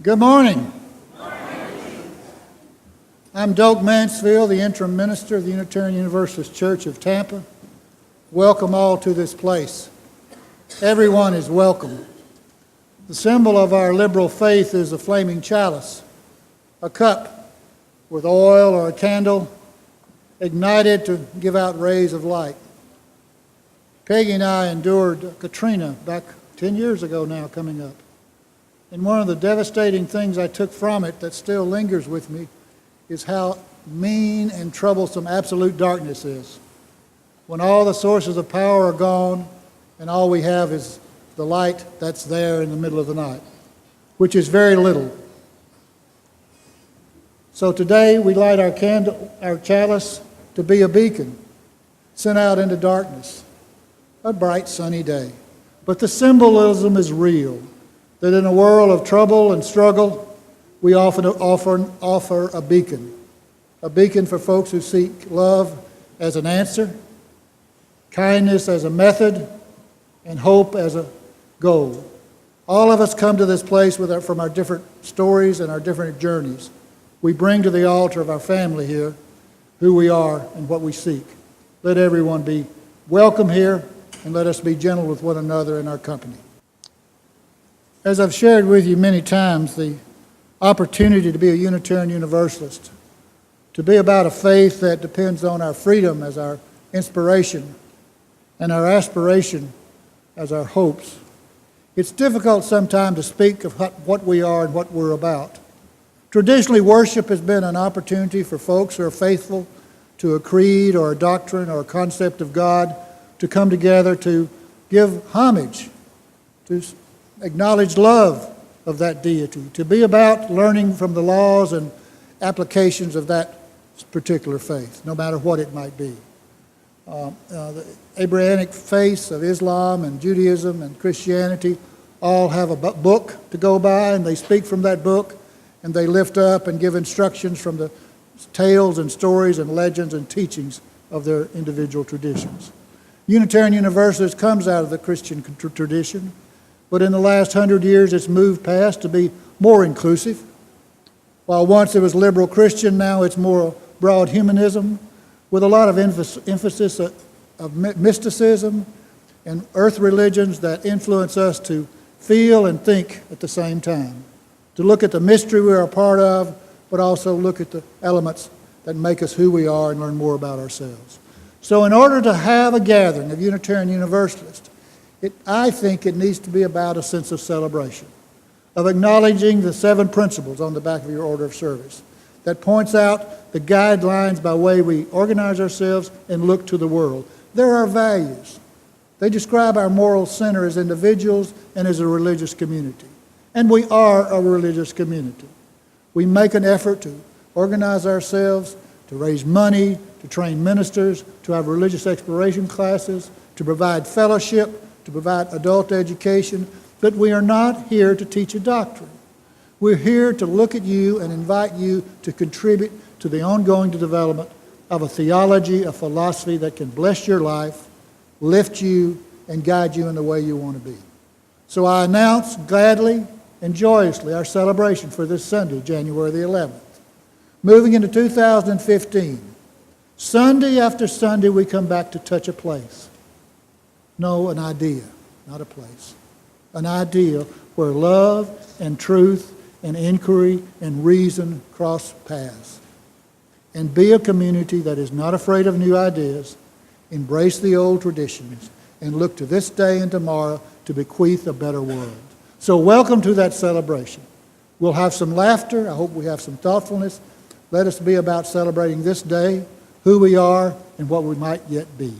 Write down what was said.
Good morning. I'm Doak, Mansfield, the interim minister of the Unitarian Universalist Church of Tampa. Welcome all to this place. Everyone is welcome. The symbol of our liberal faith is a flaming chalice, a cup with oil or a candle ignited to give out rays of light. Peggy and I endured Katrina back 10 years ago now coming up. And one of the devastating things I took from it that still lingers with me is how mean and troublesome absolute darkness is. When all the sources of power are gone and all we have is the light that's there in the middle of the night, which is very little. So today we light our candle, our chalice, to be a beacon sent out into darkness, a bright sunny day. But the symbolism is real, that in a world of trouble and struggle, we often offer a beacon for folks who seek love as an answer, kindness as a method, and hope as a goal. All of us come to this place from our different stories and our different journeys. We bring to the altar of our family here who we are and what we seek. Let everyone be welcome here, and let us be gentle with one another in our company. As I've shared with you many times, the opportunity to be a Unitarian Universalist, to be about a faith that depends on our freedom as our inspiration and our aspiration as our hopes. It's difficult sometimes to speak of what we are and what we're about. Traditionally, worship has been an opportunity for folks who are faithful to a creed or a doctrine or a concept of God to come together to give homage, to acknowledge love of that deity, to be about learning from the laws and applications of that particular faith, no matter what it might be. The Abrahamic faiths of Islam and Judaism and Christianity all have a book to go by, and they speak from that book, and they lift up and give instructions from the tales and stories and legends and teachings of their individual traditions. Unitarian Universalist comes out of the Christian tradition, but in the last 100 years it's moved past to be more inclusive. While once it was liberal Christian, now it's more broad humanism with a lot of emphasis of mysticism and earth religions that influence us to feel and think at the same time, to look at the mystery we're a part of, but also look at the elements that make us who we are and learn more about ourselves. So in order to have a gathering of Unitarian Universalists, I think it needs to be about a sense of celebration, of acknowledging the 7 principles on the back of your order of service that points out the guidelines by way we organize ourselves and look to the world. They're our values. They describe our moral center as individuals and as a religious community. And we are a religious community. We make an effort to organize ourselves, to raise money, to train ministers, to have religious exploration classes, to provide fellowship, to provide adult education, but we are not here to teach a doctrine. We're here to look at you and invite you to contribute to the ongoing development of a theology, a philosophy that can bless your life, lift you, and guide you in the way you want to be. So I announce gladly and joyously our celebration for this Sunday, January the 11th. Moving into 2015, Sunday after Sunday we come back to touch a place. No, an idea, not a place. An idea where love and truth and inquiry and reason cross paths. And be a community that is not afraid of new ideas, embrace the old traditions, and look to this day and tomorrow to bequeath a better world. So welcome to that celebration. We'll have some laughter. I hope we have some thoughtfulness. Let us be about celebrating this day, who we are, and what we might yet be.